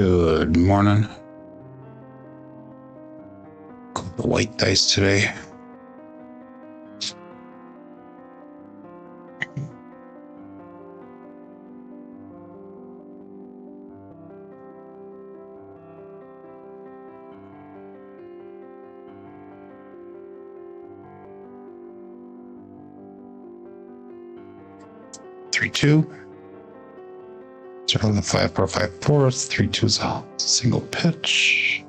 Good morning. The white dice today. Three, two. Start on the 5, 4, 5, 4. 3, 2 is a single pitch.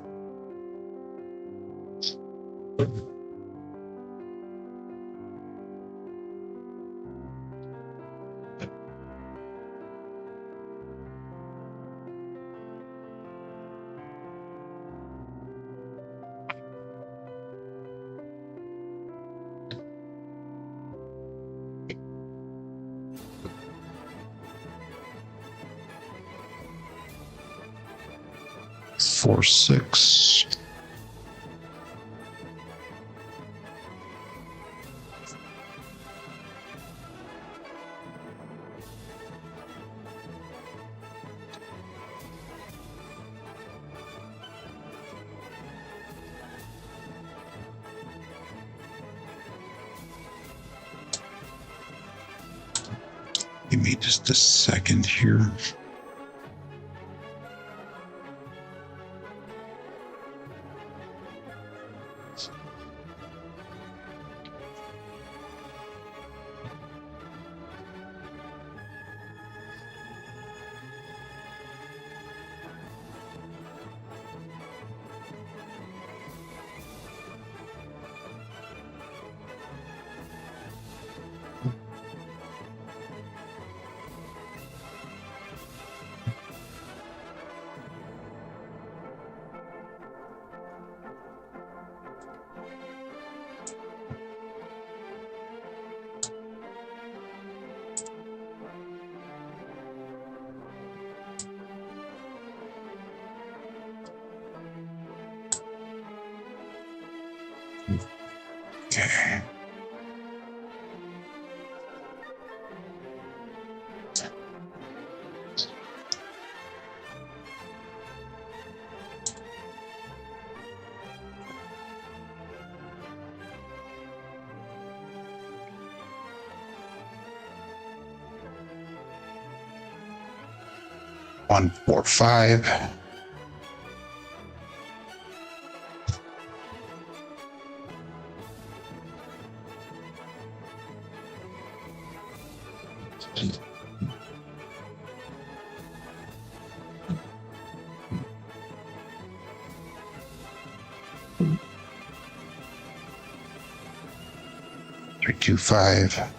Four, 6. Give me just a second here. Okay. One, 4, 5. Three, 2, 5.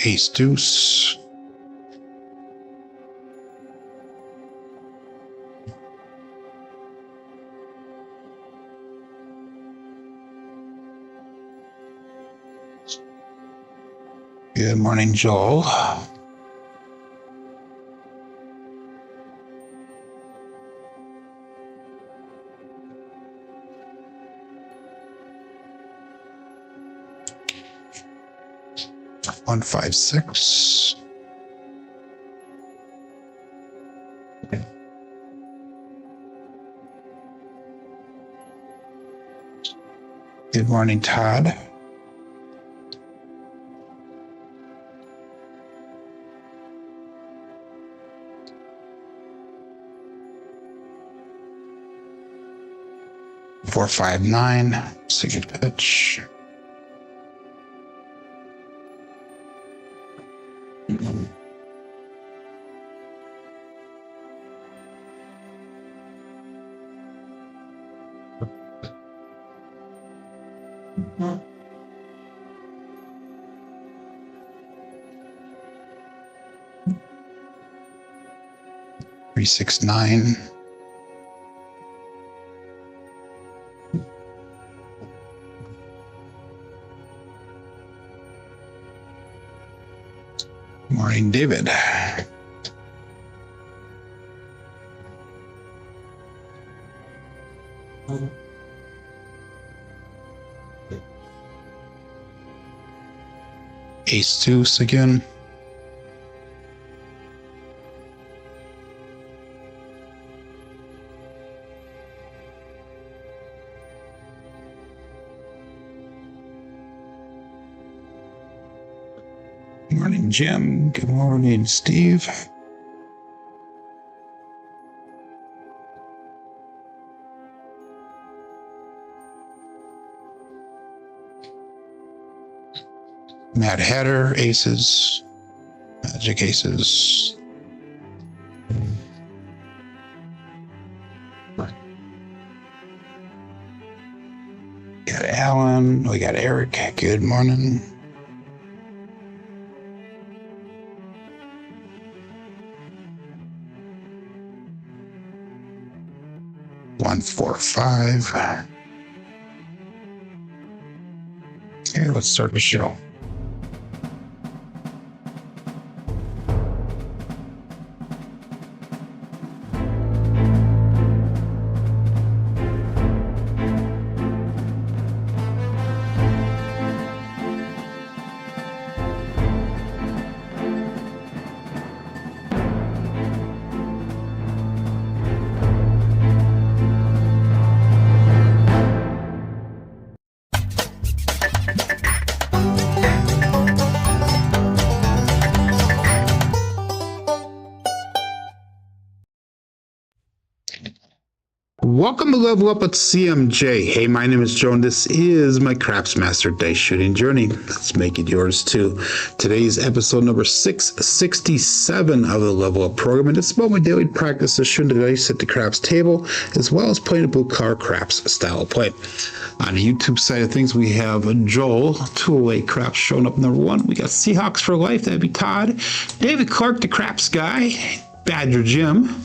Ace, deuce. Good morning, Joel. One, 5, 6. Good morning, Todd. Four, 5, 9. Second pitch. Three, 6, 9. Morning, David. Ace deuce again. Morning, Jim. Good morning, Steve. Mad Hatter, aces. Magic aces. Got Alan. We got Eric. Good morning. One, four, five. Okay, let's start the show. Welcome to Level Up at CMJ. Hey, my name is Joan. This is my Craps Master Dice Shooting Journey. Let's make it yours too. Today's episode number 667 of the Level Up program, and it's about my daily practice of shooting the dice at the craps table, as well as playing a blue car craps style of play. On the YouTube side of things, we have Joel, 208 Craps showing up number one. We got Seahawks for Life, that'd be Todd. David Clark, the Craps guy. Badger Jim.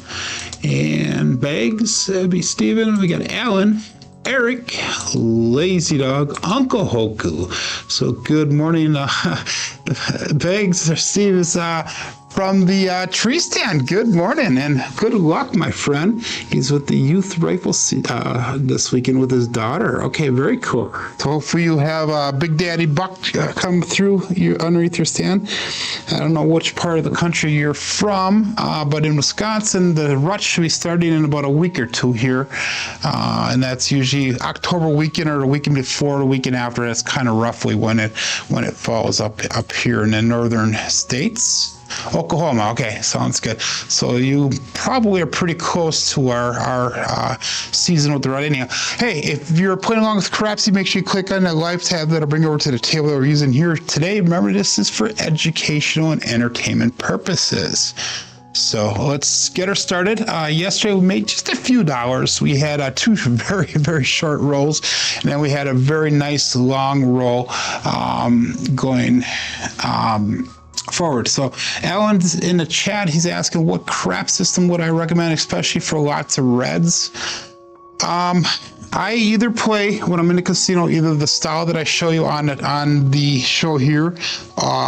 And Bags, that'd be Steven. We got Alan, Eric, Lazy Dog, Uncle Hoku. So good morning, Bags. Steve is from the tree stand. Good morning and good luck, my friend. He's with the youth rifle this weekend with his daughter. Okay, very cool. So hopefully you have Big Daddy Buck come through underneath your stand. I don't know which part of the country you're from, but in Wisconsin, the rut should be starting in about a week or two here. And that's usually October weekend or the weekend before, the weekend after. That's kind of roughly when it falls up here in the northern states. Oklahoma. Okay, sounds good. So you probably are pretty close to our season with the rut anyhow. Hey, if you're playing along with Crapsee, make sure you click on that live tab that'll bring you over to the table that we're using here today. Remember, this is for educational and entertainment purposes. So let's get her started. Yesterday we made just a few dollars. We had two very, very short rolls, and then we had a very nice long roll going forward. So Alan's in the chat. He's asking what crap system would I recommend, especially for lots of reds. I either play when I'm in the casino, either the style that I show you on the show here,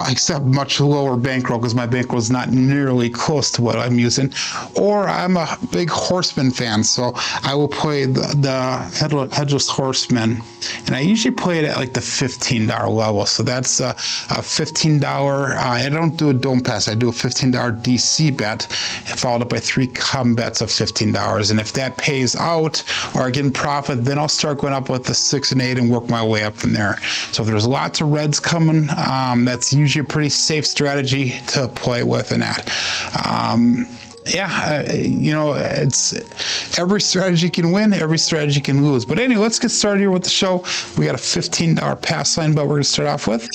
except much lower bankroll because my bankroll is not nearly close to what I'm using, or I'm a big Horseman fan, so I will play the Headless Horseman, and I usually play it at like the $15 level. So that's a $15. I don't do a dome pass. I do a $15 DC bet, followed up by 3 come bets of $15, and if that pays out or I get in profit, then I'll start going up with the 6 and 8 and work my way up from there. So if there's lots of reds coming, that's usually a pretty safe strategy to play with and at. It's every strategy can win, every strategy can lose. But anyway, let's get started here with the show. We got a $15 pass line, but we're going to start off with.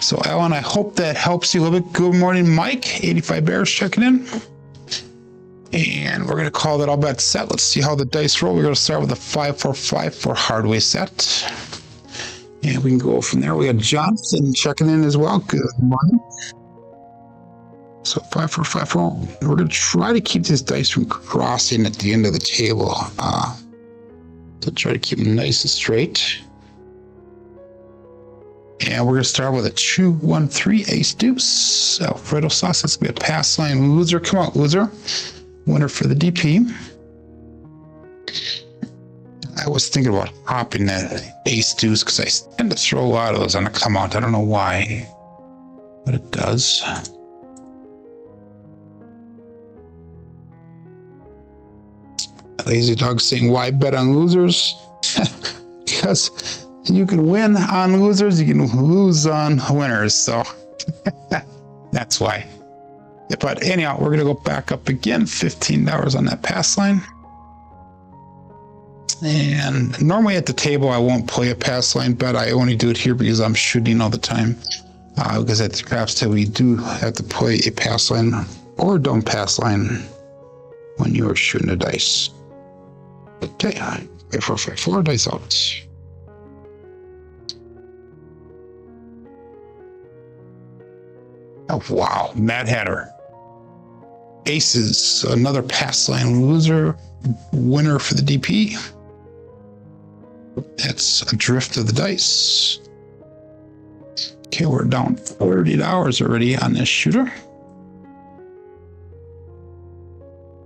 So Alan, I hope that helps you a little bit. Good morning, Mike, 85 Bears checking in. And we're going to call that all bets set. Let's see how the dice roll. We're going to start with a 5-4-5 for Hardway set. And we can go from there. We got Jonathan checking in as well. Good morning. So 5-4-5-4. We're going to try to keep this dice from crossing at the end of the table. To try to keep them nice and straight. And we're going to start with a 2-1-3 ace deuce. Alfredo sauce. It's going to be a pass line loser. Come on, loser. Winner for the DP. I was thinking about hopping that ace deuce because I tend to throw a lot of those on a come out. I don't know why, but it does. Lazy Dog saying, why bet on losers? Because you can win on losers, you can lose on winners. So that's why. But anyhow, we're going to go back up again. $15 on that pass line. And normally at the table, I won't play a pass line bet. I only do it here because I'm shooting all the time. Because at the craps table, we do have to play a pass line or don't pass line when you are shooting the dice. Okay, 4 dice out. Oh, wow, Mad Hatter. Aces, another pass line loser, winner for the DP. That's a drift of the dice. Okay, we're down $30 already on this shooter.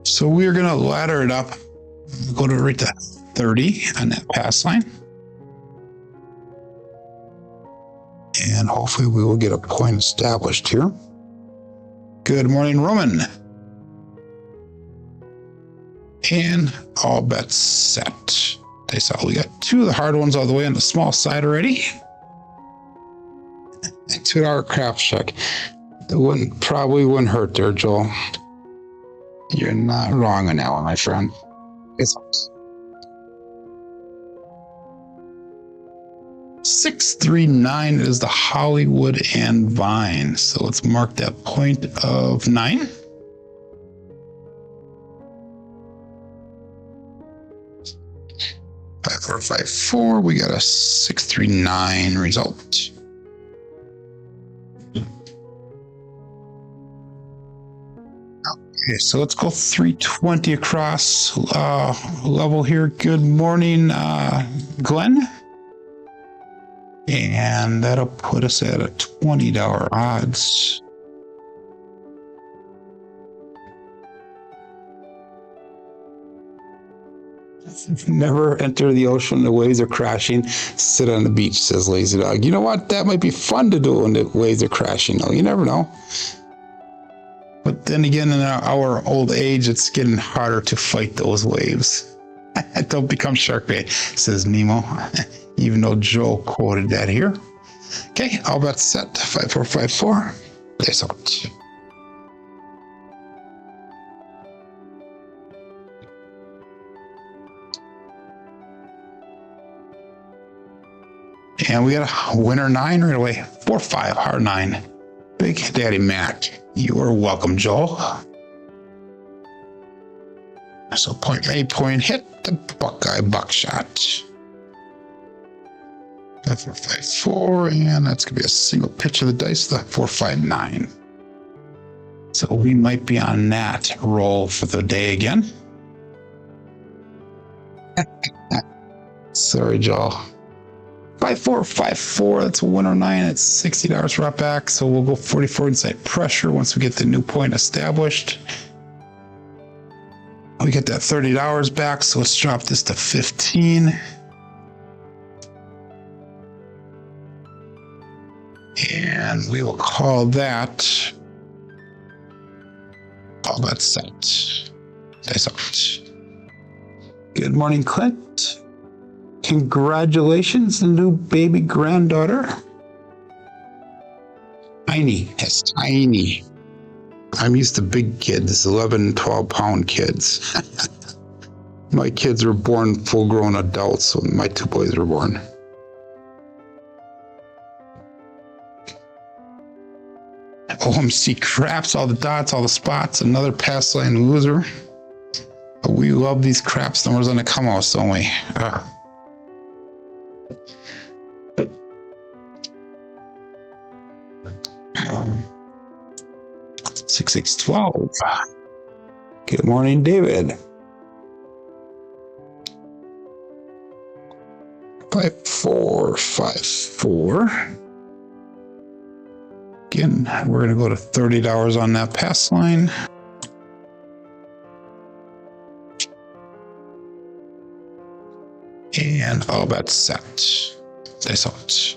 So we're going to ladder it up. Go to right to 30 on that pass line. And hopefully we will get a point established here. Good morning, Roman. And all bets set. We got 2 of the hard ones all the way on the small side already. And $2 craps check. It probably wouldn't hurt there, Joel. You're not wrong on that one, my friend. It's 639 is the Hollywood and Vine. So let's mark that point of 9. Five, 4, 5, 4. We got a 639 result. Okay, so let's go 320 across level here. Good morning, Glenn. And that'll put us at a $20 odds. Never enter the ocean. The waves are crashing. Sit on the beach, says Lazy Dog. You know what? That might be fun to do when the waves are crashing, though. You never know. But then again, in our old age, it's getting harder to fight those waves. Don't become shark bait, says Nemo. Even though Joe quoted that here. Okay, all bets set. 5, 4, 5, 4. Place out. And we got a winner 9 right away. 4, 5, hard 9. Big Daddy Mac. You are welcome, Joel. So point made, point hit. The Buckeye buckshot. 5, 4, 5, 4. And that's going to be a single pitch of the dice. The 4, 5, 9. So we might be on that roll for the day again. Sorry, Joel. 5, 4, 5, 4. That's a 109. It's $60 right back. So we'll go 44 inside pressure once we get the new point established. We get that $30 back. So let's drop this to 15. And we will call that all that set. Dice out. Good morning, Clint. Congratulations, the new baby granddaughter. Tiny. That's tiny. I'm used to big kids, 11, 12 pound kids. My kids were born full grown adults when my 2 boys were born. OMC craps, all the dots, all the spots, another pass line loser. We love these craps numbers on the come outs, don't we? 6612. Good morning, David. 5, 4, 5, 4. Again, we're going to go to $30 on that pass line. And all bets set. Dice out.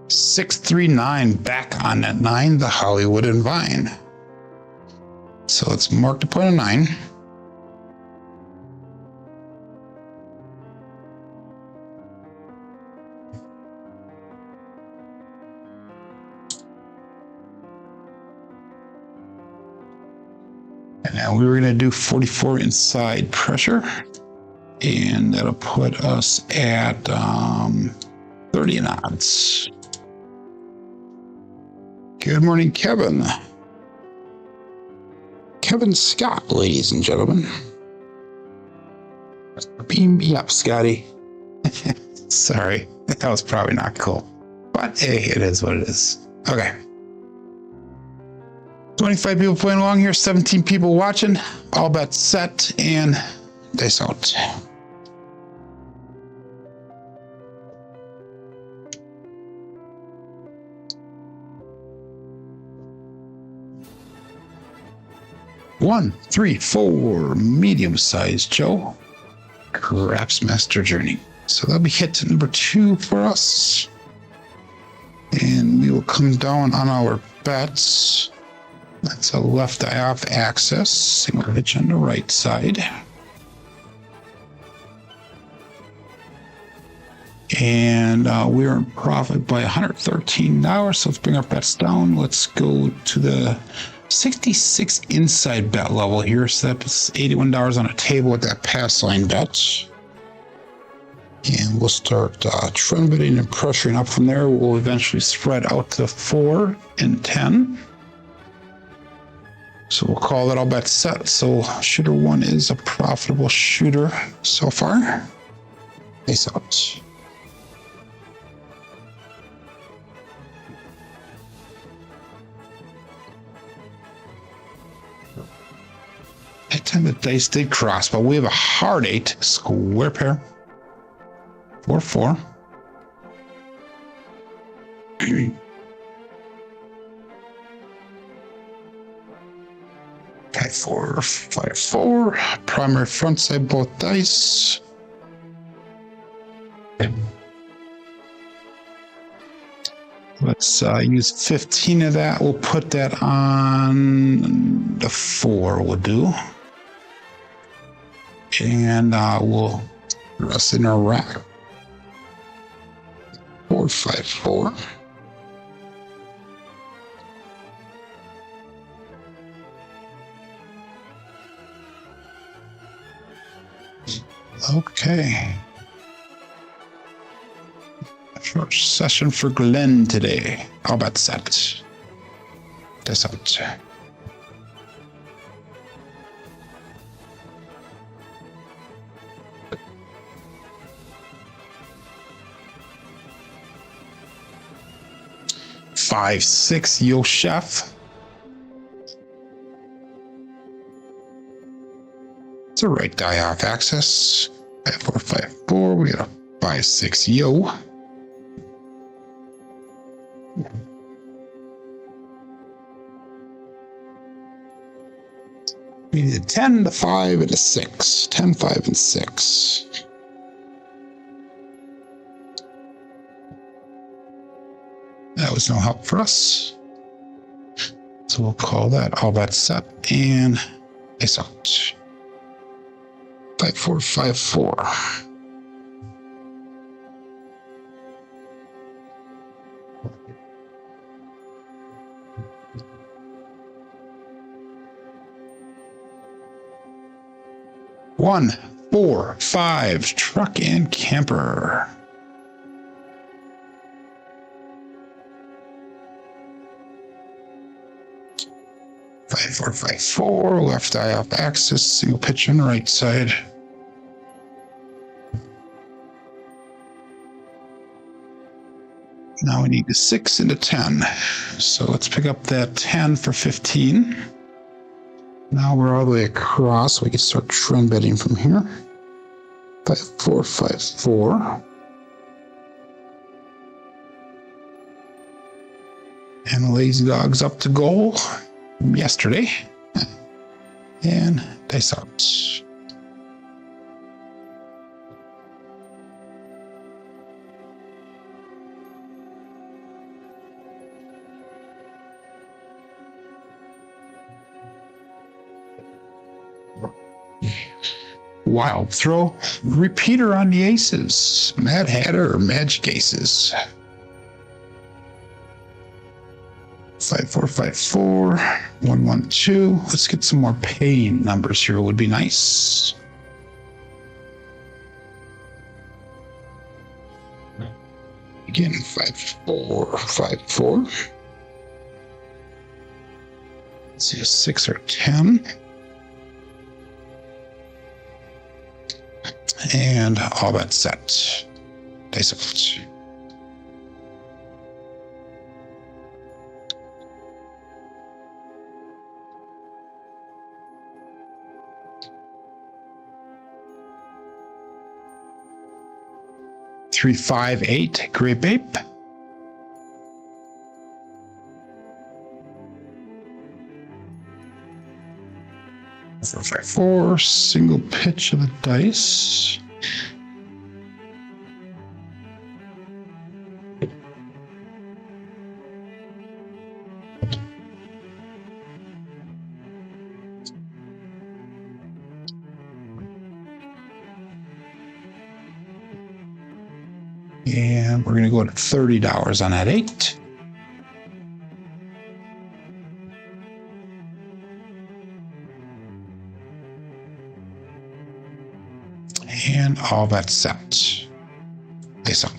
$639 back on that 9, the Hollywood and Vine. So let's mark the point of 9. And now we were going to do 44 inside pressure. And that'll put us at 30 in odds. Good morning, Kevin. Kevin Scott, ladies and gentlemen. Beam me up, Scotty. Sorry, that was probably not cool. But hey, it is what it is. Okay. 25 people playing along here, 17 people watching. All bets set and dice out. One, three, four, medium-sized Joe. Craps Master Journey. So that'll be hit number 2 for us. And we will come down on our bets. That's a left eye off access. Single pitch on the right side. And we're in profit by $113. So let's bring our bets down. Let's go to the 66 inside bet level here. So that's $81 on a table with that pass line bet. And we'll start trend betting and pressuring up from there. We'll eventually spread out to 4 and 10. So we'll call that all bets set. So shooter 1 is a profitable shooter so far. Ace out. That time the dice did cross, but we have a hard 8 square pair. 4-4. 5-4, 5-4. Primary front side both dice. Let's use 15 of that. We'll put that on the 4 will do. And we'll rest in our rack. 4-5-4. Okay. Short session for Glenn today. How about that? That's out. Five, 6, Yo Chef. It's a right die off access. 5-4-5-4. We got a 5-6 Yo. We need a 10, the 5, and a 6. 10, 5, and 6. That was no help for us. So we'll call that all bets set and ace out. 5-4-5-4. One, 4, 5, truck and camper. Five, 4, 5, 4, left eye off axis, single pitch on the right side. Now we need a 6 and a 10. So let's pick up that 10 for 15. Now we're all the way across. We can start trend betting from here. 5, 4, 5, 4. And the Lazy Dog's up to goal from yesterday. And dice out. Wild throw. Repeater on the aces. Mad Hatter or Magic Aces. 5, 4, 5, 4. 1, 1, 2. Let's get some more paying numbers here. Would be nice. Again, 5, 4, 5, 4. Let's see, a 6 or 10. And all that set. Dice out. Three, 5, 8. Grape Ape. 4, 5, 4. Single pitch of the dice. And we're going to go to $30 on that 8. And all that's set. Dice out.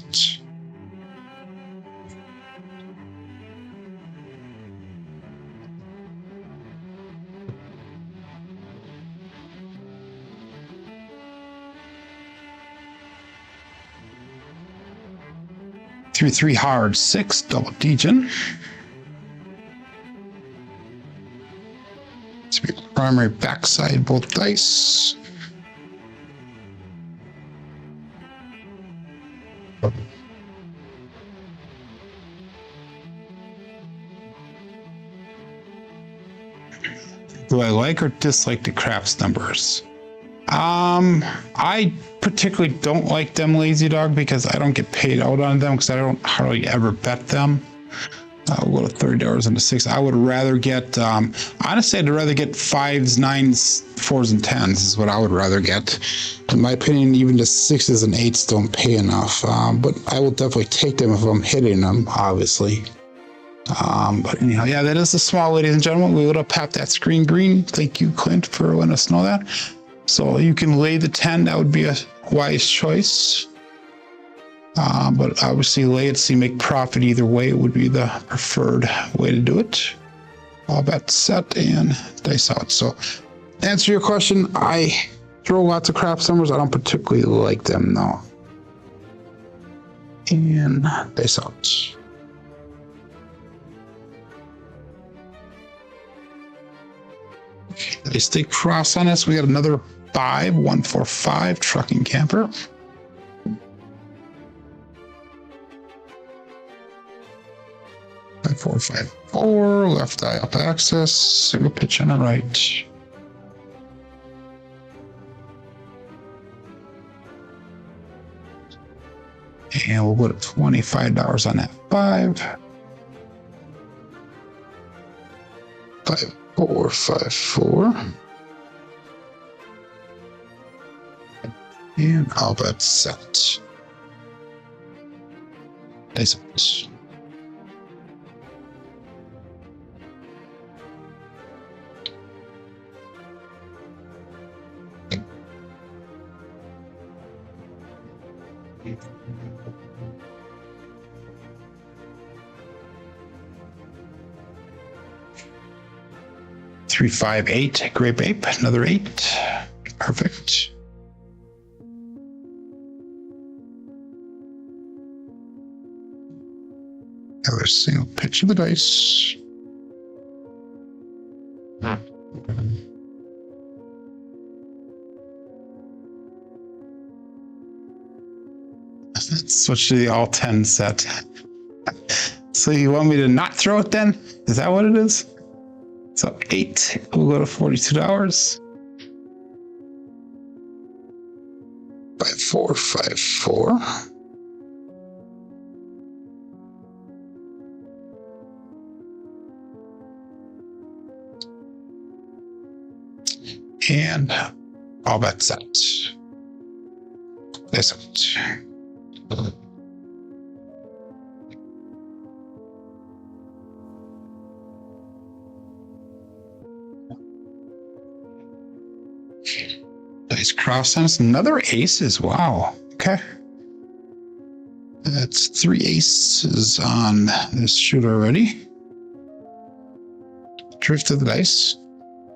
Three, 3 hard, 6 double degen. It's be primary backside both dice. Do I like or dislike the craps numbers? I particularly don't like them, Lazy Dog, because I don't get paid out on them because I don't hardly ever bet them. We'll go to $30 into 6. I would rather get, honestly, I'd rather get 5s, 9s, 4s, and 10s is what I would rather get. In my opinion, even the 6s and 8s don't pay enough, but I will definitely take them if I'm hitting them, obviously. But anyhow, yeah, that is the small, ladies and gentlemen. We would have papped that screen green. Thank you, Clint, for letting us know that. So you can lay the 10. That would be a wise choice. But obviously lay it, see, make profit either way. It would be the preferred way to do it. All bets set and dice out. So to answer your question, I throw lots of craps numbers. I don't particularly like them, though. And dice out. They stay cross on us. We got another 5, 1, 4, 5 trucking camper. Five, 4, 5, 4 left eye up axis, single pitch on the right. And we'll go to $25 on that 5. 5, 4, 5, 4. And all bets set. Dice out. Three, 5, 8. Grape Ape. Another 8. Perfect. Another single pitch of the dice. Switch to the all 10 set. So you want me to not throw it then? Is that what it is? So 8 will go to $42. 5454. And all bets set. This out. Dice cross on us. Another aces. Wow. Okay. That's 3 aces on this shooter already. Drift of the dice,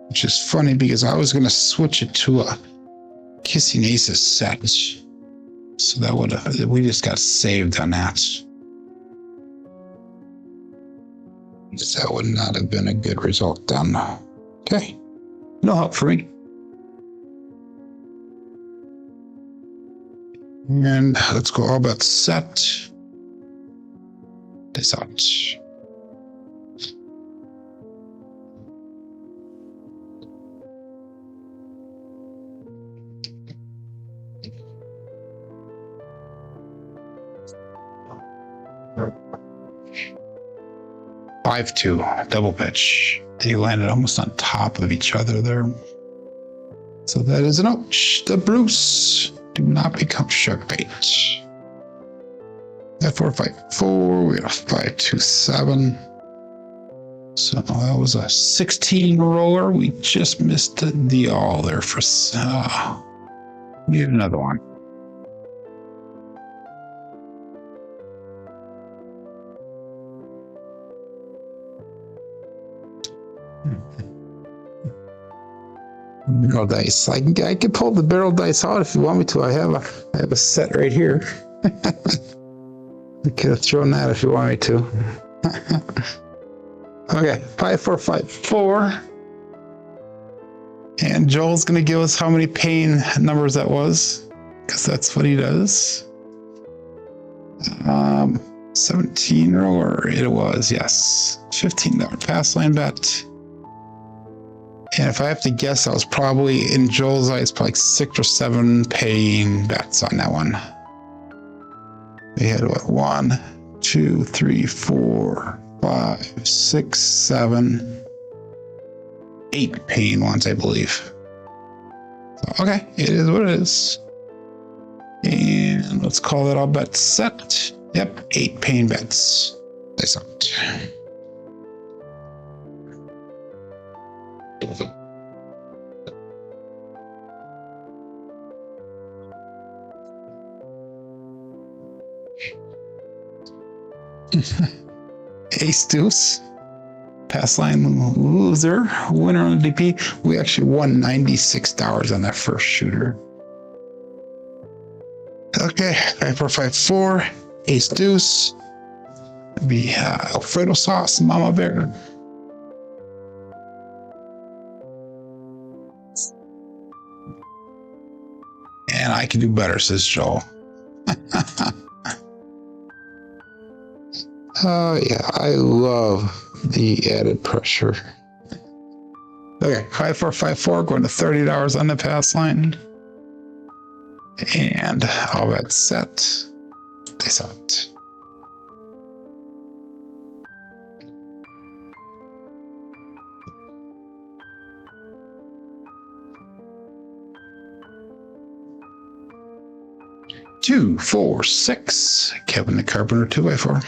which is funny because I was going to switch it to a kissing aces set. So that would have, we just got saved on that. That would not have been a good result then. Okay. No help for me. And let's go all bets set. This out. Five-two double pitch. They landed almost on top of each other there. So that is an ouch. The Bruce. Do not become shark bait. 454. We got a 527. So that was a 16 roller. We just missed the all there for. Need another one. Barrel dice. I can pull the barrel dice out if you want me to. I have a set right here. I could have thrown that if you want me to. Okay, 5454. And Joel's gonna give us how many pain numbers that was, because that's what he does. 17 or it was, yes. $15 pass line bet. And if I have to guess, I was probably, in Joel's eyes, probably 6 or 7 paying bets on that one. We had what? 1, 2, 3, 4, 5, 6, 7, 8 paying ones, I believe. So, okay, it is what it is. And let's call that all bets set. Yep, 8 paying bets. That's out. Ace deuce, pass line loser, winner on the DP. We actually won $96 on that first shooter. Okay, 5454, ace deuce. It'd be Alfredo sauce, Mama Bear. And I can do better, says Joel. Oh, yeah, I love the added pressure. Okay, 5454, going to $30 on the pass line. And all bets set. This out. Two, 4, 6. Kevin the Carpenter 2x4.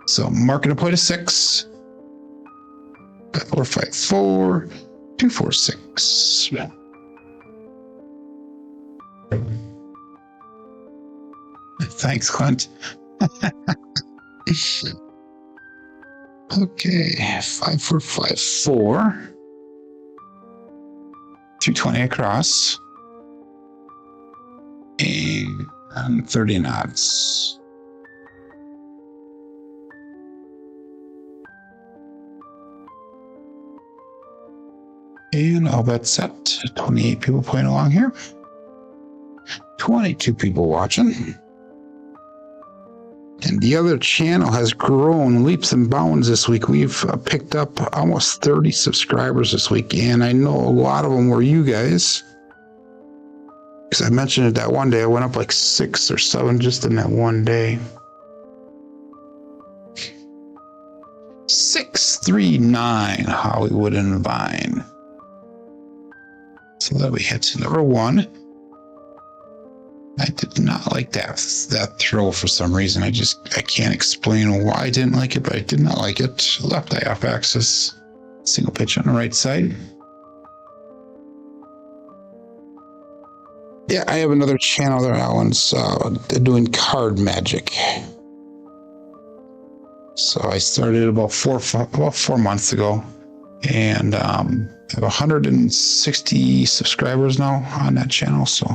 So marking a point of 6. 454, 246. Thanks, Clint. Okay, 5454. 220 across. And 30 knots. And all bets set. 28 people playing along here. 22 people watching. And the other channel has grown leaps and bounds this week. We've picked up almost 30 subscribers this week. And I know a lot of them were you guys. Because I mentioned it that one day. I went up like 6 or 7 just in that one day. 639 Hollywood and Vine. So that we hit to number 1. I did not like that throw for some reason. I can't explain why I didn't like it, but I did not like it. Left eye off axis. Single pitch on the right side. Yeah, I have another channel there. That one's doing card magic. So I started about four months ago, and I have 160 subscribers now on that channel. So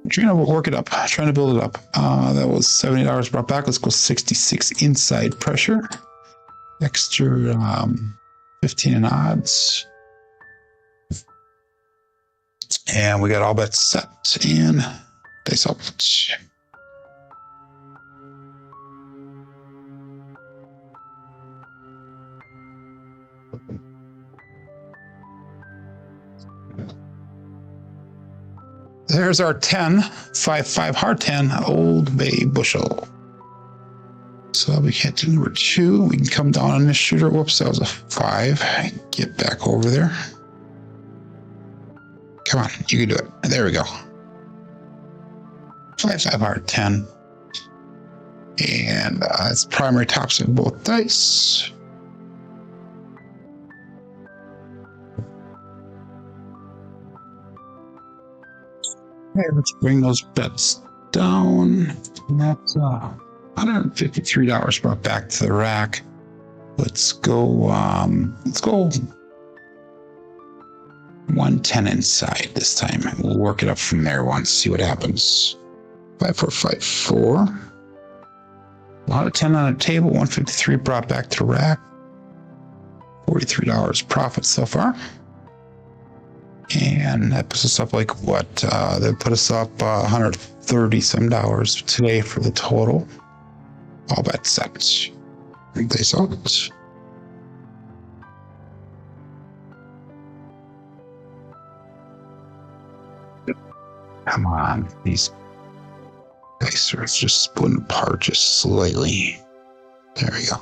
I'm trying to work it up, trying to build it up. That was $70 brought back. Let's go 66 inside pressure. Extra 15 in odds. And we got all bets set and dice up. There's our 10, 5-5 hard 10, Old Bay Bushel. So we get to number 2. We can come down on this shooter. Whoops, that was a 5. Get back over there. Come on, you can do it. There we go. 5-5 hard 10. And it's primary tops of both dice. Okay, let's bring those bets down. And that's $153 brought back to the rack. Let's go 110 inside this time. We'll work it up from there once, see what happens. 5-4-5-4. A lot of 10 on the table, 153 brought back to the rack. $43 profit so far. And that puts us up like what? That put us up $130 some today for the total. All bets set. Dice out. Come on, these dice are just splitting apart just slightly. There we go.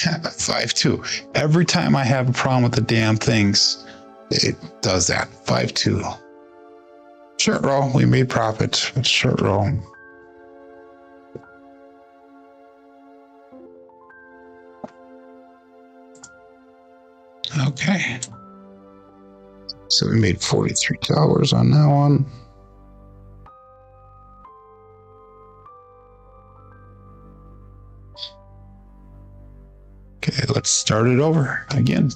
Yeah, 5-2. Every time I have a problem with the damn things, it does that. 5-2. Short roll, we made profit. It's short roll. Okay. So we made $43 on that one. Okay, let's start it over again.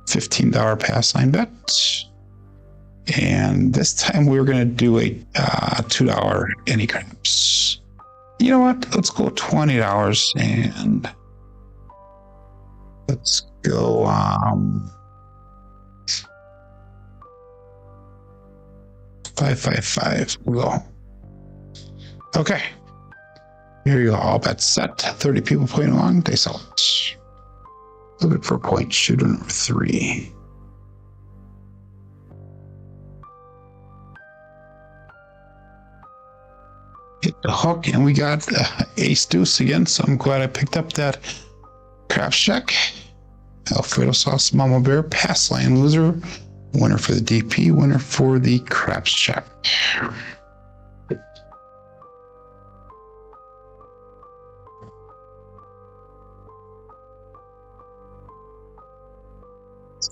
$15 pass line bet. And this time we're going to do a $2 any craps. You know what? Let's go $20 and let's go 5-5-5. We'll go. Okay. Here you go. All bets set. 30 people playing along. Dice out. Looking for point shooter number 3. Hit the hook, and we got ace deuce again, so I'm glad I picked up that craps check. Alfredo sauce, Mama Bear, pass line loser, winner for the DP, winner for the craps check.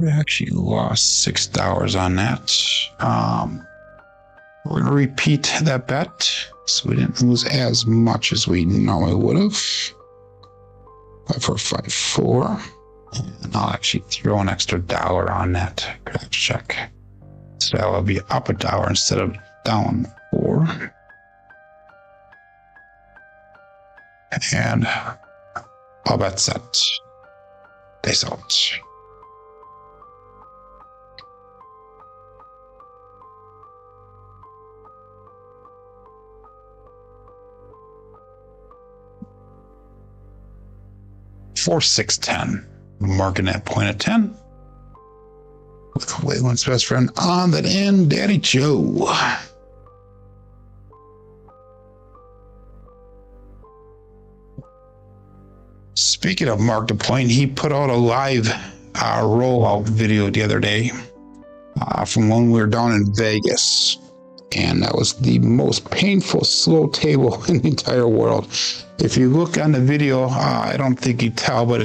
We actually lost $6 on that. We're going to repeat that bet so we didn't lose as much as we normally would have. 5-4-5-4. And I'll actually throw an extra $1 on that craps check. So that will be up $1 instead of down 4. And all bets set. Dice out. Four, 6, 10. Marking that point at 10. With Waylon's best friend on that end, Daddy Joe. Speaking of Mark the Point, he put out a live rollout video the other day from when we were down in Vegas. And that was the most painful slow table in the entire world. If you look on the video, I don't think you tell, but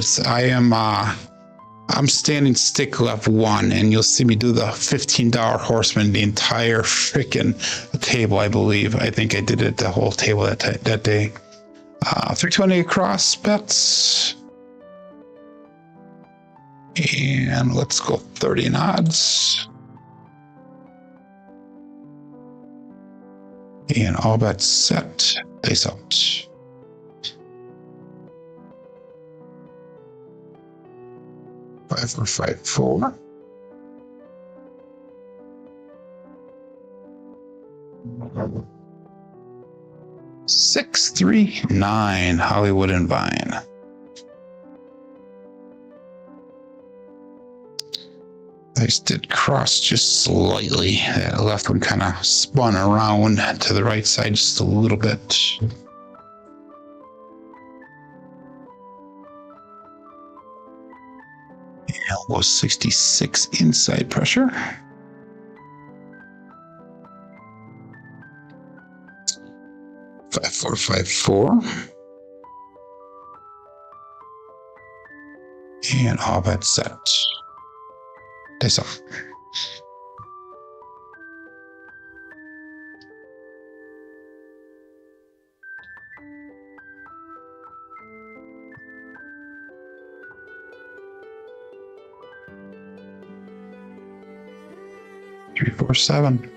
I'm standing stick left 1, and you'll see me do the $15 horseman the entire freaking table, I believe. I think I did it the whole table that day. 320 across bets. And let's go 30 in odds. And all bets set. Dice out. Five, 4, 5, 4. Six, 3, 9. Hollywood and Vine. Dice did cross just slightly. That left one kind of spun around to the right side just a little bit. Elbow 66 inside pressure. 5, 4, 5, 4. And all bets set. Dice up. Three, 4, 7.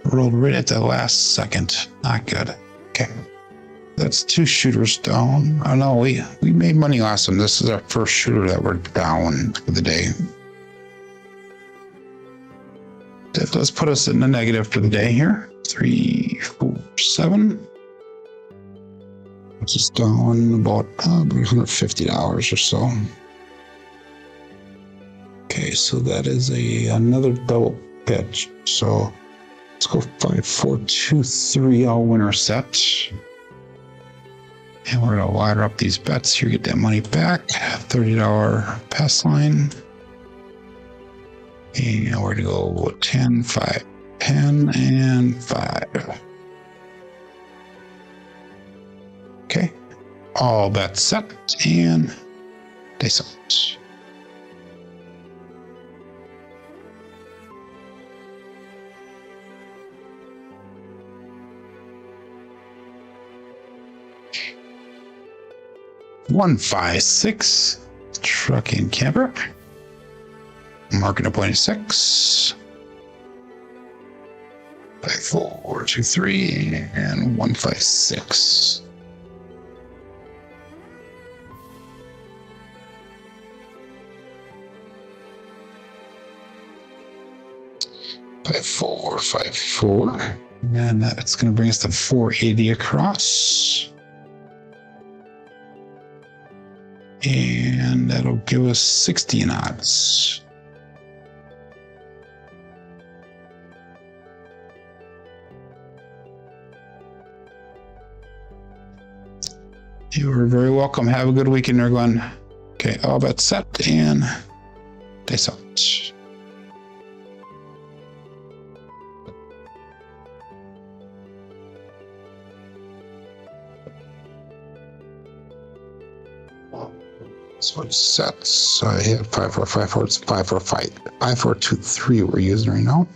Rolled right at the last second. Not good. Okay. That's 2 shooters down. Oh no, we made money last time. This is our first shooter that we're down for the day. That does put us in the negative for the day here. 3, 4, 7. Which is down about $150 or so. Okay, so that is another double pitch. So let's go 5, 4, 2, 3 all winner set. And we're gonna wire up these bets here, get that money back. $30 pass line. And we're gonna go 10, 5, 10, and 5. Okay, all bets set and dice out. One, 5, 6. Truck and camper. Marking a point of 6. 5, 4, 2, 3, and 1, 5, 6. Five, 4, 5, 4. And that's going to bring us to 480 across. And that'll give us 60 in odds. You are very welcome. Have a good weekend, everyone. Okay, all bets set and dice out. So it sets. I hit 5, 4, 5, 4. It's 5, 4, 5, 5, 4, 2, 3. We're using right now.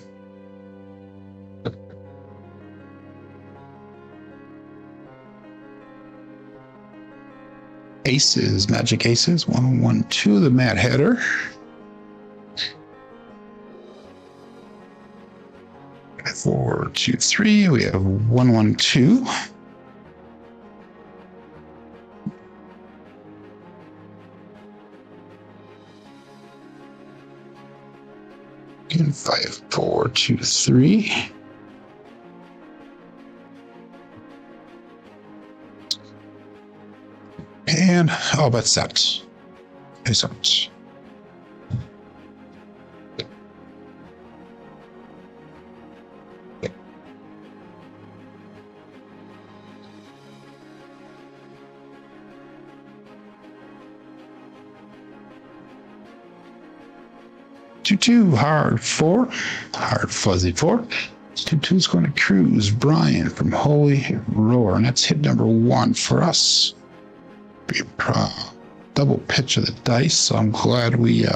Aces, magic aces. 1, 1, 2. The Mad Hatter. 5, 4, 2, 3. We have 1, 1, 2. and 5, 4, 2, 3. And all but set. Is out. Two hard 4, hard fuzzy 4. 2 is going to cruise. Brian from Holy Roar, and that's hit number 1 for us. Double pitch of the dice, so I'm glad we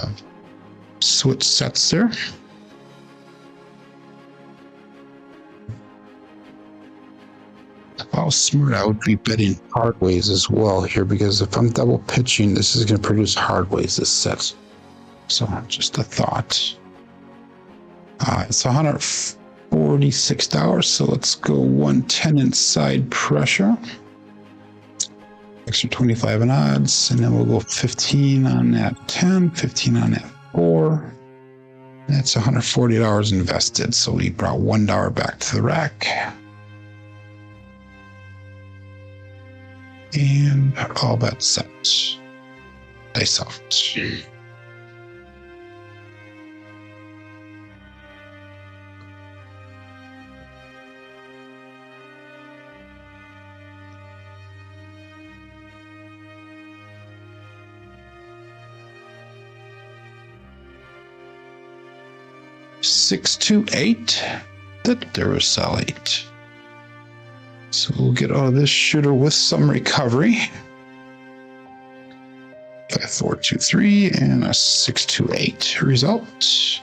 switched sets there. If I was smart, I would be betting hard ways as well here, because if I'm double pitching, this is going to produce hard ways this set. So just a thought. It's $146, so let's go 110 inside pressure. Extra 25 in odds, and then we'll go 15 on that 10, 15 on that 4. That's $140 invested, so we brought $1 back to the rack. And all bets set. Dice out. 6, 2, 8. There was sell 8. So we'll get out of this shooter with some recovery. 5, 4, 2, 3, and a 6, 2, 8 result.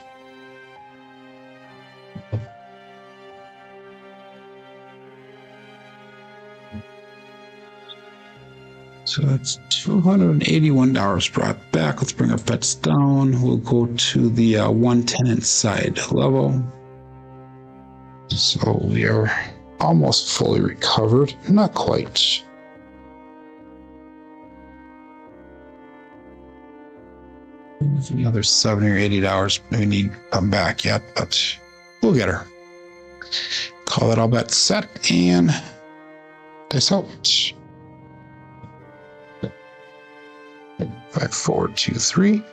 So that's $281 brought back. Let's bring our bets down. We'll go to the 110 inside level. So we are almost fully recovered. Not quite. Another $70 or $80 we need to come back yet, but we'll get her. Call it all bets set, and dice out. 5, 4, 2, 3.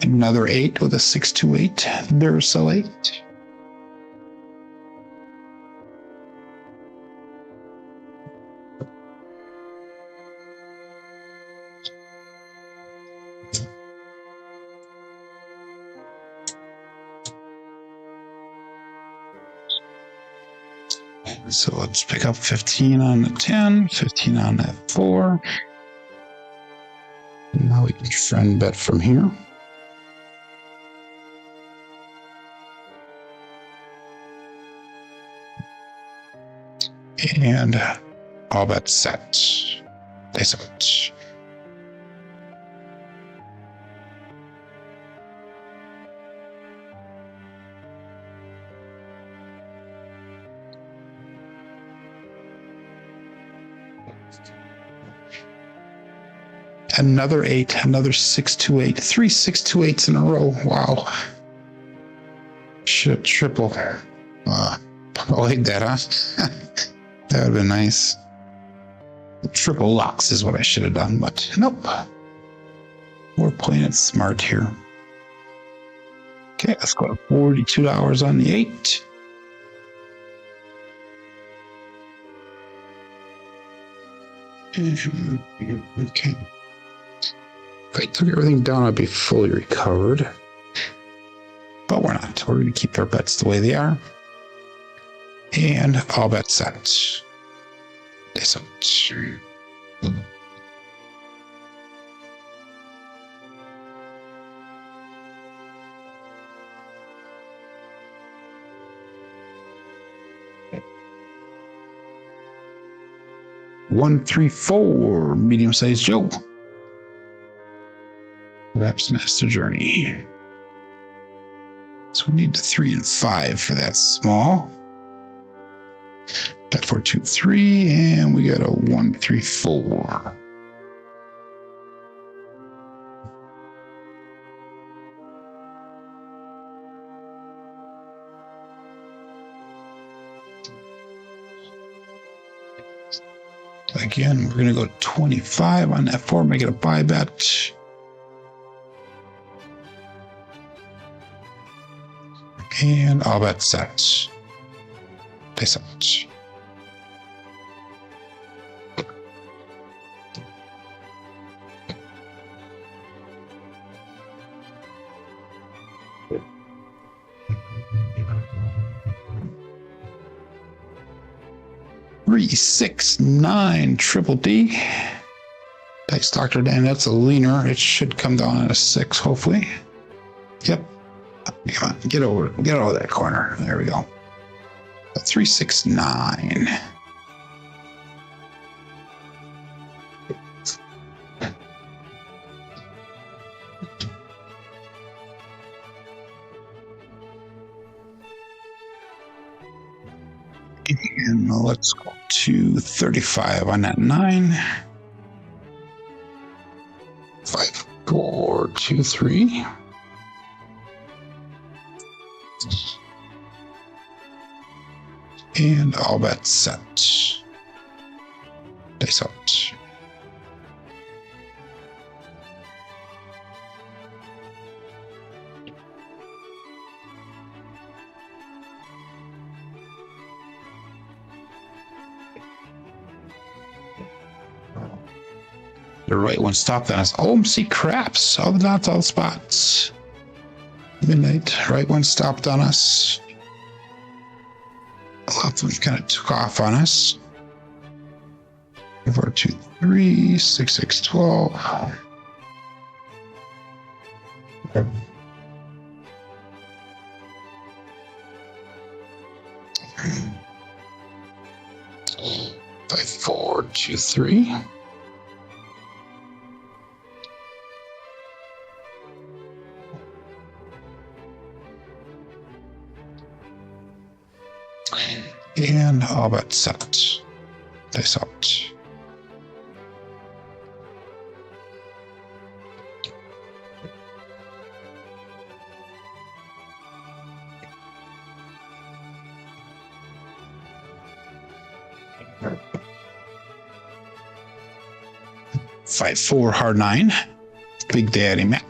Another 8 with a 6, 2, 8. There's sell 8. So let's pick up 15 on the 10, 15 on that 4. And now we can friend bet from here. And all bets set. Dice out. Another 8, another 6, 2, 8, 3 6, 2, 8s in a row. Wow. Should triple. Avoid that, huh? That would have been nice. Triple locks is what I should have done, but nope. We're playing it smart here. Okay, let's go to $42 on the 8. Okay. If I took everything down, I'd be fully recovered. But we're not. We're going to keep our bets the way they are. And all bets set. This one. One, 3, 4, medium-sized Joe. Craps Master Journey. So we need 3 and 5 for that small. Bet 423, and we got a 134. Again, we're going to go 25 on that 4, make it a buy bet. And all bet sets. Place out. Three, 6, 9, triple D. Thanks, Dr. Dan. That's a leaner. It should come down at a 6, hopefully. Yep. Come on, get over that corner. There we go. 3, 6, 9. And let's go to 35 on that 9. 5, 4, 2, 3. And all bets set. Dice out. The right one stopped on us. OMC craps. All the dots, all the spots. Midnight. Right one stopped on us. Left one kind of took off on us. 4, 2, 3, 6, 6, 12. 5, 4, 2, 3. And all bet set. Dice out. Five, 4, hard 9. Big Daddy Mac.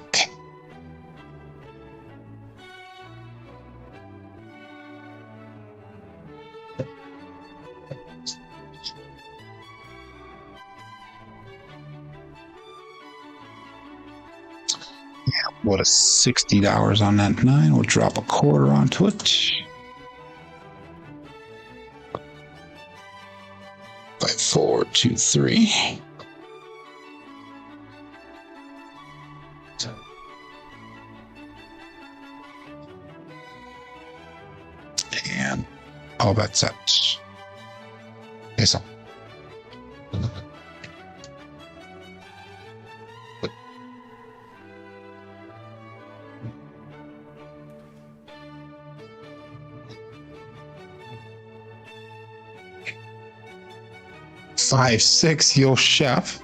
What a $60 on that 9. We'll drop a quarter onto it. 5, 4, 2, 3. And all bets set. Okay, so. Five, 6, yo chef.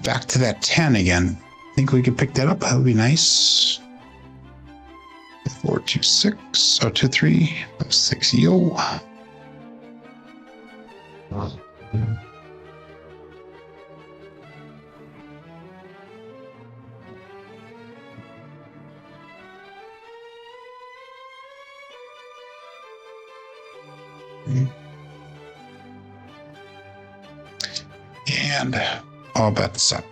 Back to that 10 again. I think we could pick that up. That would be nice. 4, 2, 6. Oh, 2, 3. 6, yo. And all bets set.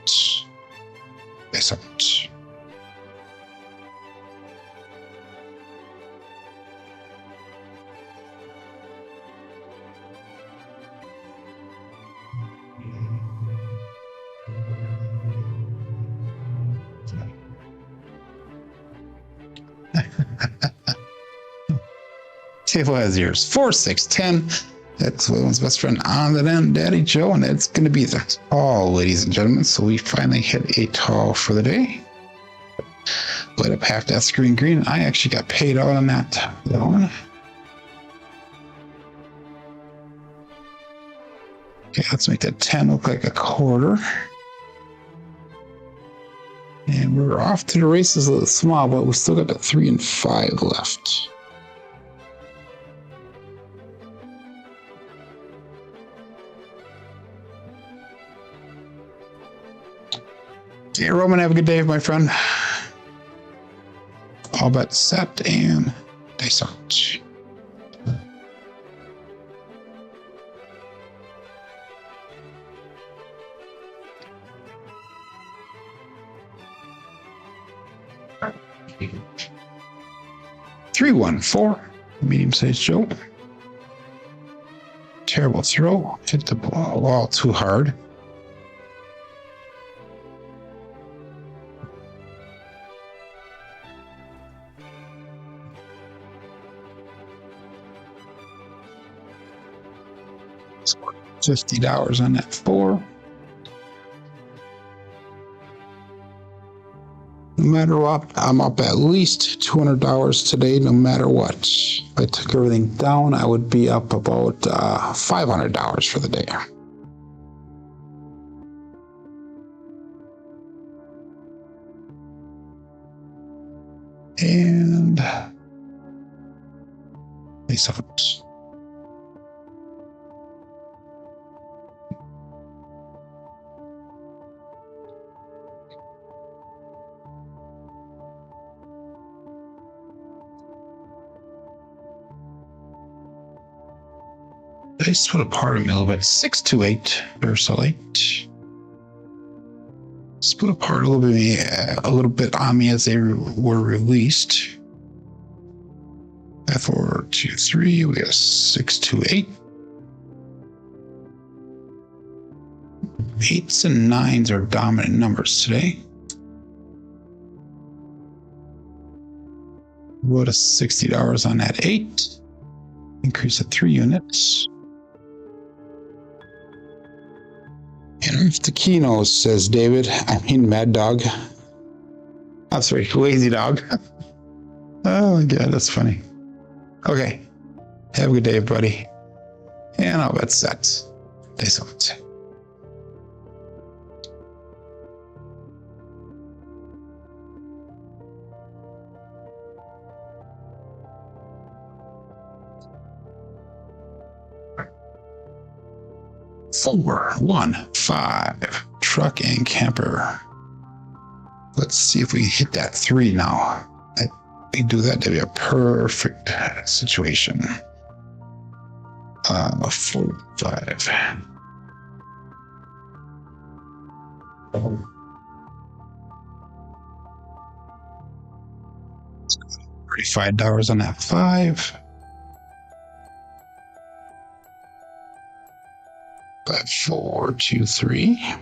Base out. Table has yours. 4, 6, 10. That's William's best friend on the end, Daddy Joe, and it's going to be the tall, ladies and gentlemen. So we finally hit a tall for the day. Lit up half that screen green. I actually got paid out on that one. Okay, let's make that 10 look like a quarter. And we're off to the races a little small, but we still got the 3 and 5 left. Yeah, Roman, have a good day, my friend. All bets set and dice out. Three, 1, 4. Medium-sized Joe. Terrible throw. Hit the ball too hard. $50 on that 4. No matter what, I'm up at least $200 today, no matter what. If I took everything down, I would be up about $500 for the day. And face out. They split apart a little bit. 628 Versalite. Split apart a little bit on me as they were released. 4, 2, 3. We got 628. 8s and 9s are dominant numbers today. What a $60 on that 8. Increase of 3 units. And the Kinos, says David. I mean, Mad Dog. I'm sorry, Lazy Dog. Oh my God, that's funny. Okay. Have a good day, everybody. And I'll bet set. Dice out. Four, 1, 5. Truck and camper. Let's see if we hit that 3 now. If we do that, that'd be a perfect situation. 4, 5. $35 on that 5. 5, 4, 2, 3.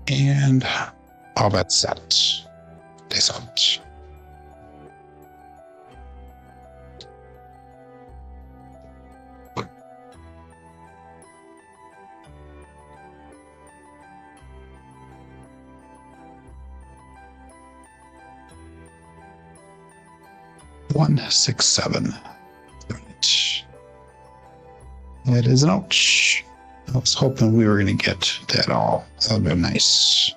And all bets set. Dice out. One, 6, 7. That is an ouch. I was hoping we were going to get that all. That would be nice.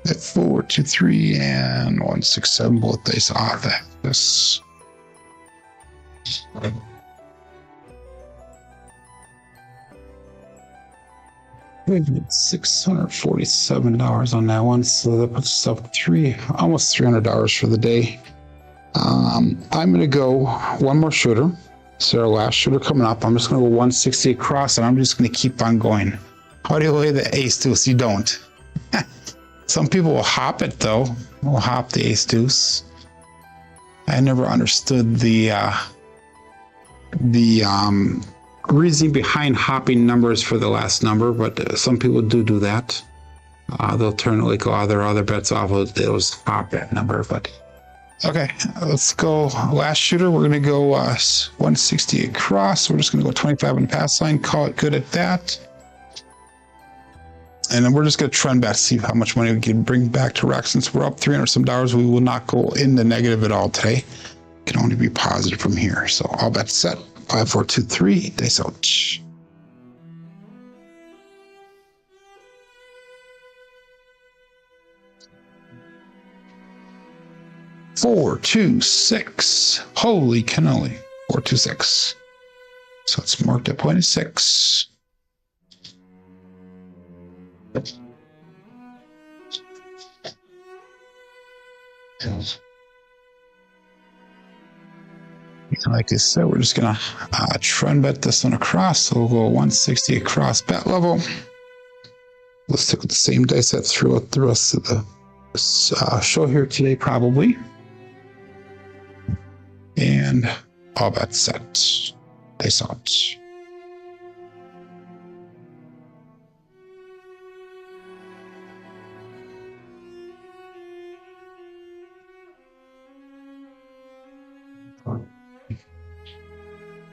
That 4, 2, 3, and 1, 6, 7. Both dice off this. We have $647 on that one, so that puts us up almost $300 for the day. I'm going to go one more shooter. So our last shooter coming up. I'm just going to go 160 across, and I'm just going to keep on going. How do you lay the ace deuce? You don't. Some people will hop it, though. Will hop the ace deuce. I never understood the reasoning behind hopping numbers for the last number, but some people do that. They'll turn it like all their other bets off. They'll just hop that number, but. Okay, let's go last shooter. We're going to go 160 across. We're just going to go 25 on the pass line, call it good at that. And then we're just going to trend bet, see how much money we can bring back to rack. Since we're up $300 some, we will not go in the negative at all today. Can only be positive from here. So all bets set. 5, 4, 2, 3. Dice out. 4, 2, 6. Holy cannoli. 4, 2, 6. So it's marked at point 6. Like I said, we're just gonna trend bet this one across. So we'll go 160 across bet level. We'll stick with the same dice set throughout the rest of the show here today, probably. And all bets set. Dice out.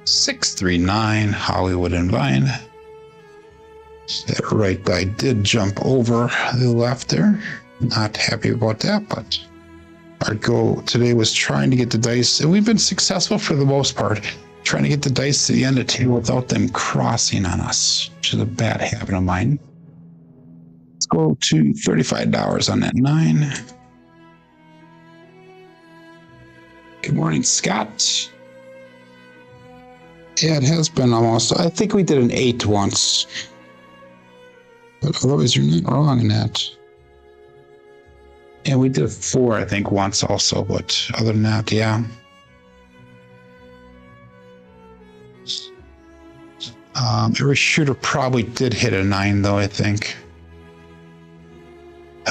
Six, 3, 9, Hollywood and Vine. That right guy did jump over the left there. Not happy about that, but our goal today was trying to get the dice, and we've been successful for the most part, trying to get the dice to the end of the table without them crossing on us, which is a bad habit of mine. Let's go to $35 on that 9. Good morning, Scott. Yeah, it has been almost. I think we did an 8 once. But otherwise, you're not wrong in that. And we did a 4, I think, once also. But other than that, yeah. Every shooter probably did hit a 9, though, I think.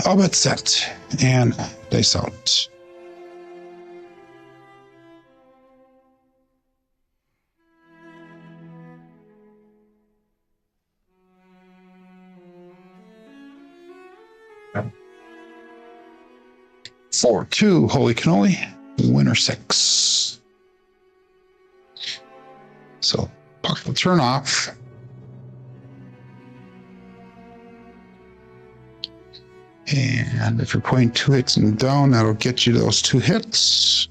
All bet set. And dice out. Four, 2, holy cannoli, winner 6. So puck will turn off. And if you're putting 2 hits and down, that'll get you those 2 hits.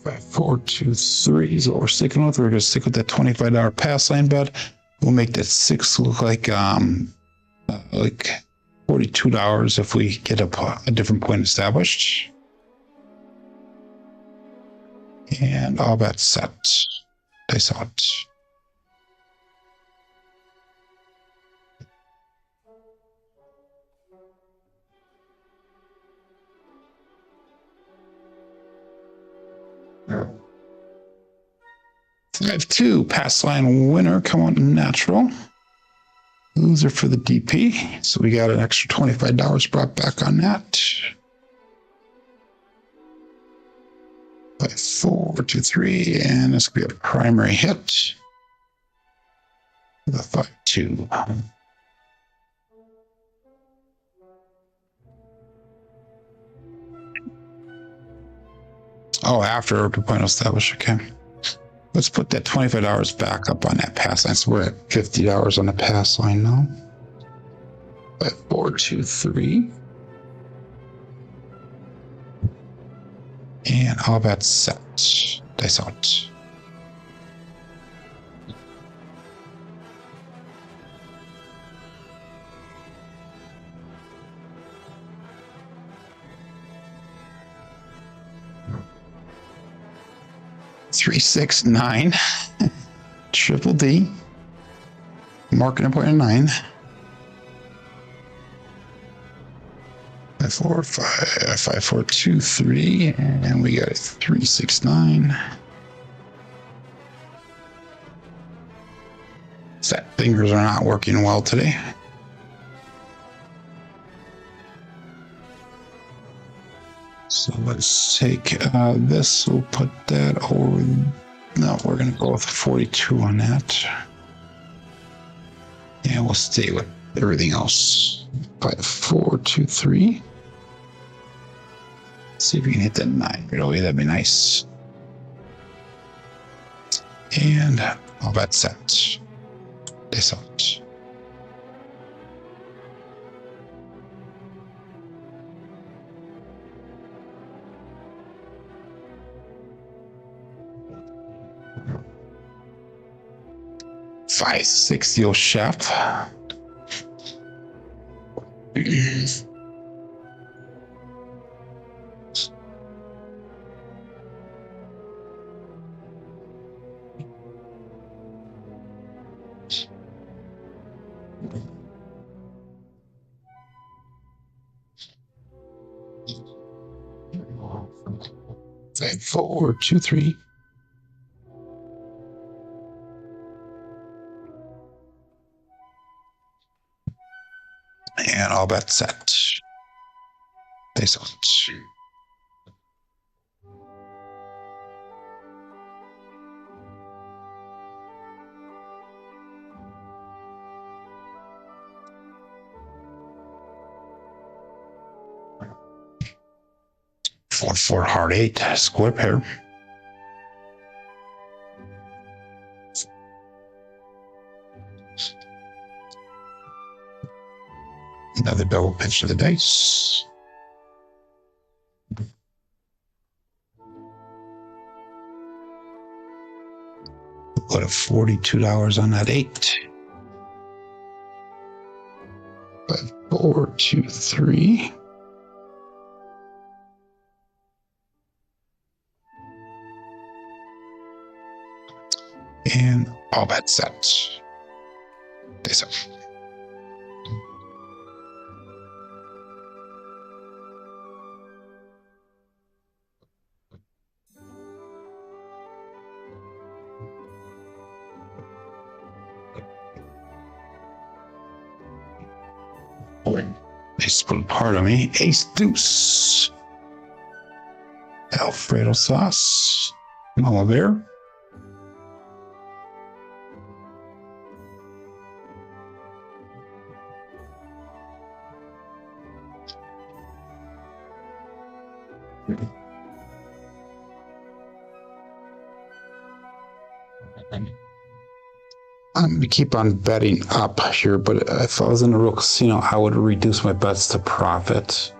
Five, 4, 2, 3 is what we're sticking with. We're going to stick with that $25 pass line bet. We'll make that 6 look like $42 if we get a different point established. And all bets set. Dice out. Five, 2, pass line winner, come on, natural. Loser for the DP. So we got an extra $25 brought back on that. 5, 4, 2, 3, and this could be a primary hit. The 5, 2. Oh, after the point established, okay. Let's put that $25 back up on that pass line. So we're at $50 on the pass line now. 5, 4, 2, 3. And all bets set. Dice out. Three, 6, 9. Triple D. Marking a point of 9. 5, 4, 5, 5, 4, 2, 3, and we got a 3, 6, 9. Fat fingers are not working well today. So let's take this, we'll put that over. No, we're going to go with 42 on that. And we'll stay with everything else. 5, 4, 2, 3. See if we can hit that 9 right away. That'd be nice. And all bets set. This out. $560 chef. Five, 4, 2, 3. And all bets set. Face out. 4, hard 8, square pair. Another double pitch of the dice. Put a $42 on that 8. 5, 4, 2, 3. And all bets set. Face up. They split part of me. Ace deuce. Alfredo sauce. Mama bear. I'm going to keep on betting up here, but if I was in a real casino, I would reduce my bets to profit.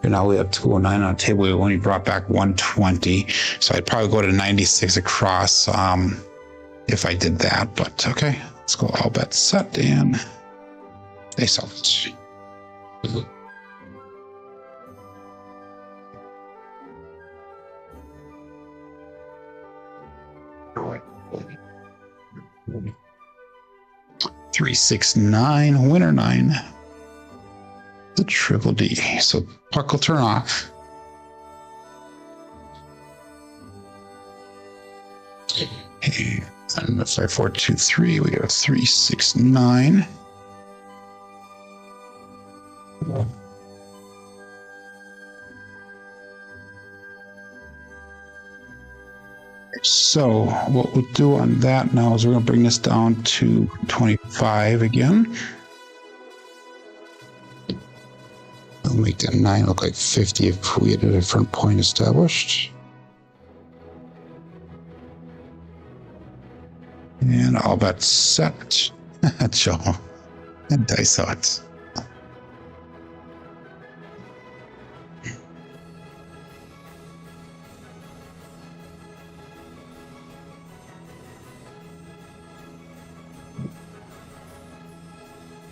And now we have 209 on the table. We only brought back 120. So I'd probably go to 96 across if I did that. But okay, let's go all bets set and face out. Three, 6, 9, winner 9. The triple D. So puck will turn off. Okay. And the 5, 4, 2, 3. We got 3, 6, 9. So what we'll do on that now is we're going to bring this down to 25 again. We'll make that 9 look like 50 if we had a different point established. And all bets set. Joe. And dice out.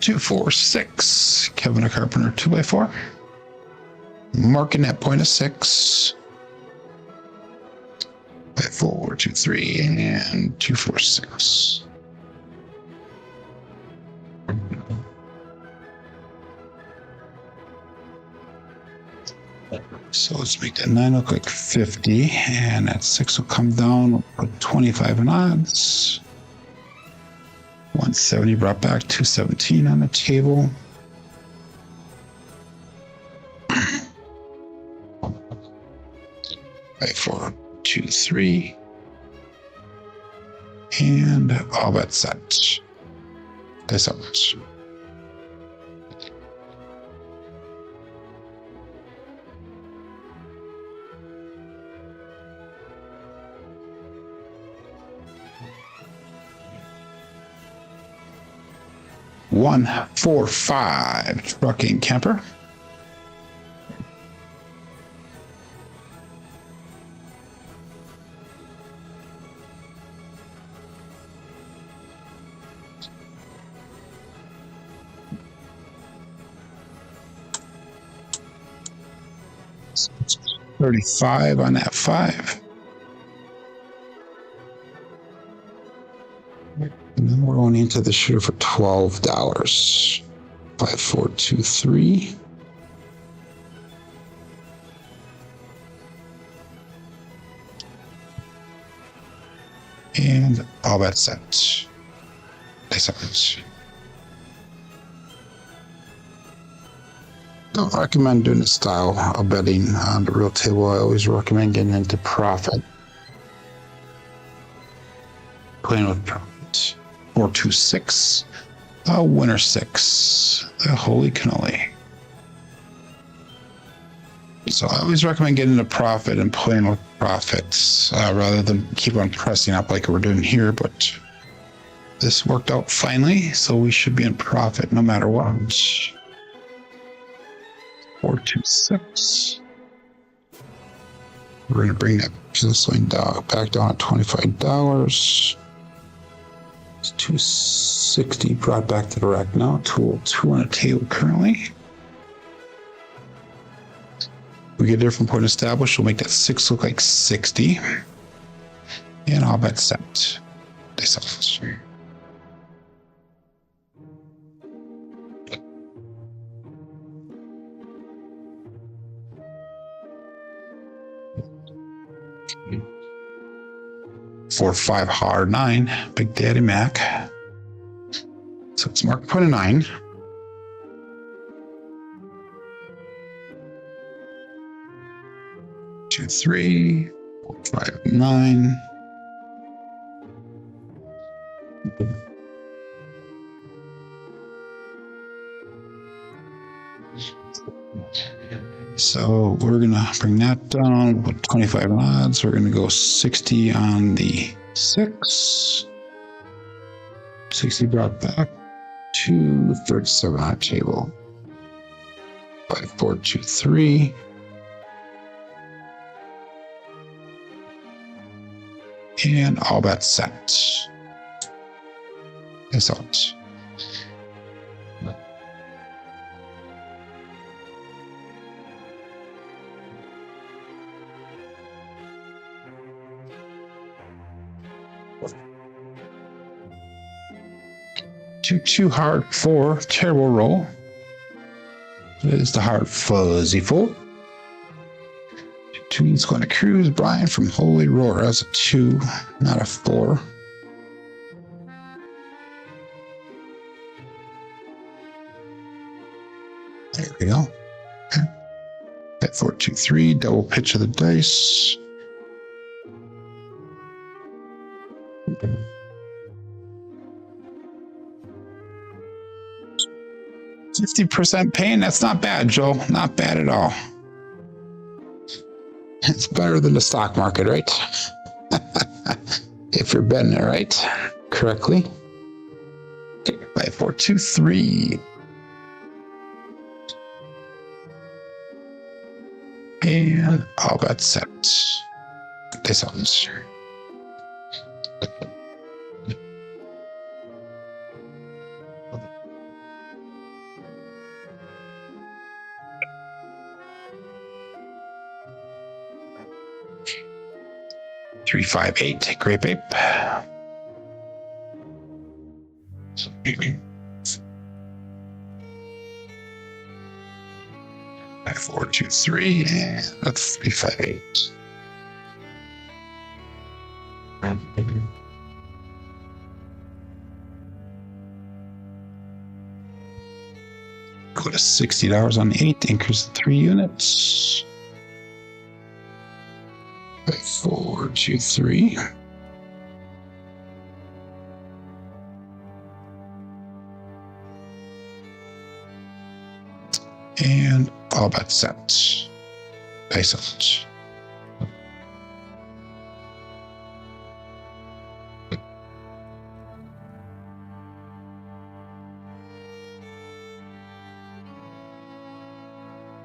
Two, 4, 6. Kevin a Carpenter 2x4. Marking that point of 6. 5, 4, 2, 3, and 2, 4, 6. So let's make that 9 look like 50, and that 6 will come down. We'll put 25 in odds. 170 brought back, 217 on the table. Five, 4, 2, 3. And all bets set. This out. 145 trucking camper. $35 on that 5. And then we're going into the shooter for $12. 5, 4, 2, 3. And all that's set. Don't recommend doing this style of betting on the real table. I always recommend getting into profit. Playing with profit. 4, 2, 6. Winner 6. Holy cannoli. So I always recommend getting into profit and playing with profits rather than keep on pressing up like we're doing here. But this worked out finally, so we should be in profit no matter what. 4, 2, 6. We're going to bring that swing dog back down at $25. It's 260 brought back to the rack now. Tool 2 on a table currently. We get a different point established. We'll make that 6 look like 60. And all bets set. They 4, 5 hard 9. Big Daddy Mac. So it's marked 29. Two, 3, 4, 5, 9. So we're gonna bring that down with 25 odds. We're gonna go 60 on the 6. 60 brought back to 37 on the table. 5, 4, 2, 3. And all bets set. That's out. Two hard 4, terrible roll. It is the hard fuzzy 4. 2 means going to cruise. Brian from Holy Roar as a 2, not a 4. There we go. Okay. Bet 4, 2, 3. Double pitch of the dice. Okay. 50% pain. That's not bad, Joe. Not bad at all. It's better than the stock market, right? If you're betting it right, correctly. Okay, 5, 4, 2, 3. And all bets set. This sounds. Three, 5, 8. Grape ape. 5, 4, 2, 3. And that's 3, 5, 8. Go to $60 on 8. Increase 3 units. 5, 4, 2, 3. And all bets set. Base out.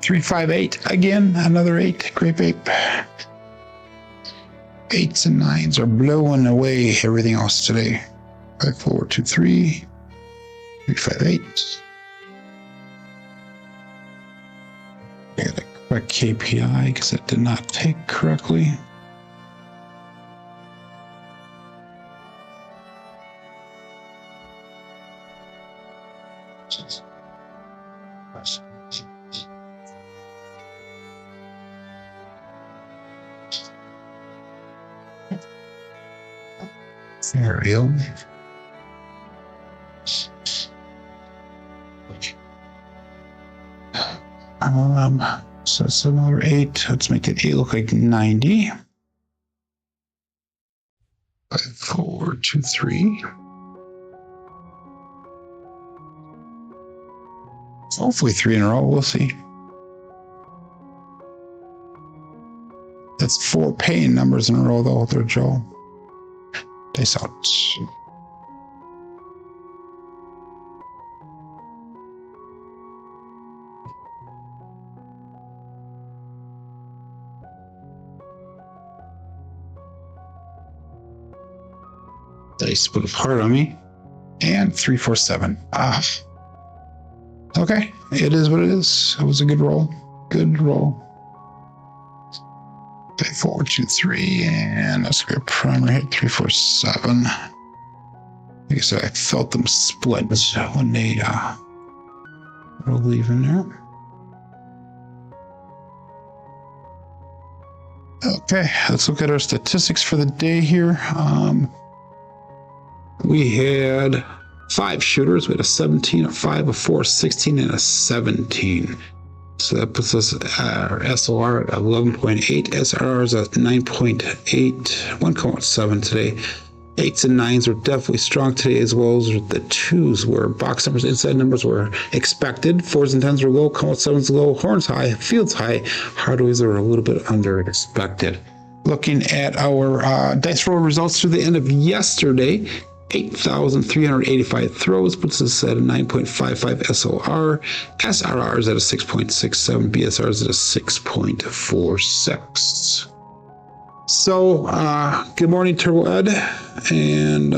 358 again, another 8, grape ape. 8s and 9s are blowing away everything else today. 5, 4, 2, 3, 358. I got a correct KPI because it did not take correctly. There we go. So it's another 8. Let's make it 8 look like 90. 5, 4, 2, 3. Hopefully 3 in a row. We'll see. That's 4 paying numbers in a row, though, there, Joe. Dice out. Dice put apart on me. And 3, 4, 7. Okay, it is what it is. It was a good roll. Good roll. 5, 4, 2, 3, and let's get a primer hit. 3, 4, 7. Like I said, I felt them split when they were leaving there. Okay, let's look at our statistics for the day here. We had 5 shooters. We had a 17, a 5, a 4, a 16, and a 17. So that puts us our SOR at 11.8. SRR is at 9.8. 1.7 today. 8s and 9s were definitely strong today, as well as the 2s were. Box numbers, inside numbers were expected. 4s and 10s were low. Come out 7s low. Horns high. Fields high. Hardways are a little bit under expected. Looking at our dice roll results through the end of yesterday. 8,385 throws puts us at a 9.55 SOR. SRR is at a 6.67. BSR is at a 6.46. So, good morning, Turbo Ed. And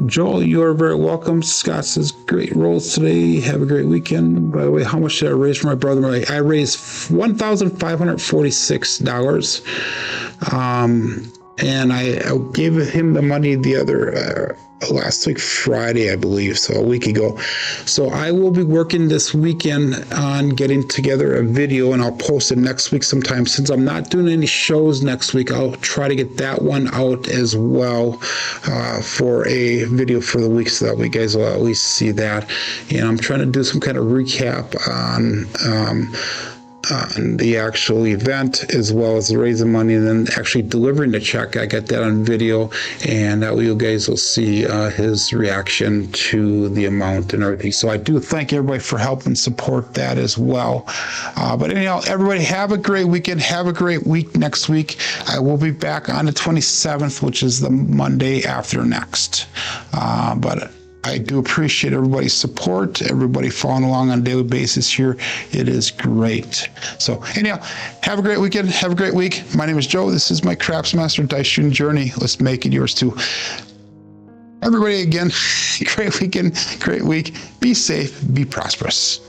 Joel, you're very welcome. Scott says, great rolls today. Have a great weekend. By the way, how much did I raise for my brother? I raised $1,546. And I gave him the money the other last week, Friday, I believe, so a week ago. So I will be working this weekend on getting together a video, and I'll post it next week sometime. Since I'm not doing any shows next week, I'll try to get that one out as well for a video for the week, so that way you guys will at least see that. And I'm trying to do some kind of recap on the actual event, as well as raising money and then actually delivering the check. I got that on video, and that way you guys will see his reaction to the amount and everything. So I do thank everybody for helping support that as well. But anyhow, everybody have a great weekend. Have a great week next week. I will be back on the 27th, which is the Monday after next. But I do appreciate everybody's support, everybody following along on a daily basis here. It is great. So anyhow, have a great weekend. Have a great week. My name is Joe. This is my Craps Master Dice Shooting Journey. Let's make it yours too. Everybody again, great weekend, great week. Be safe, be prosperous.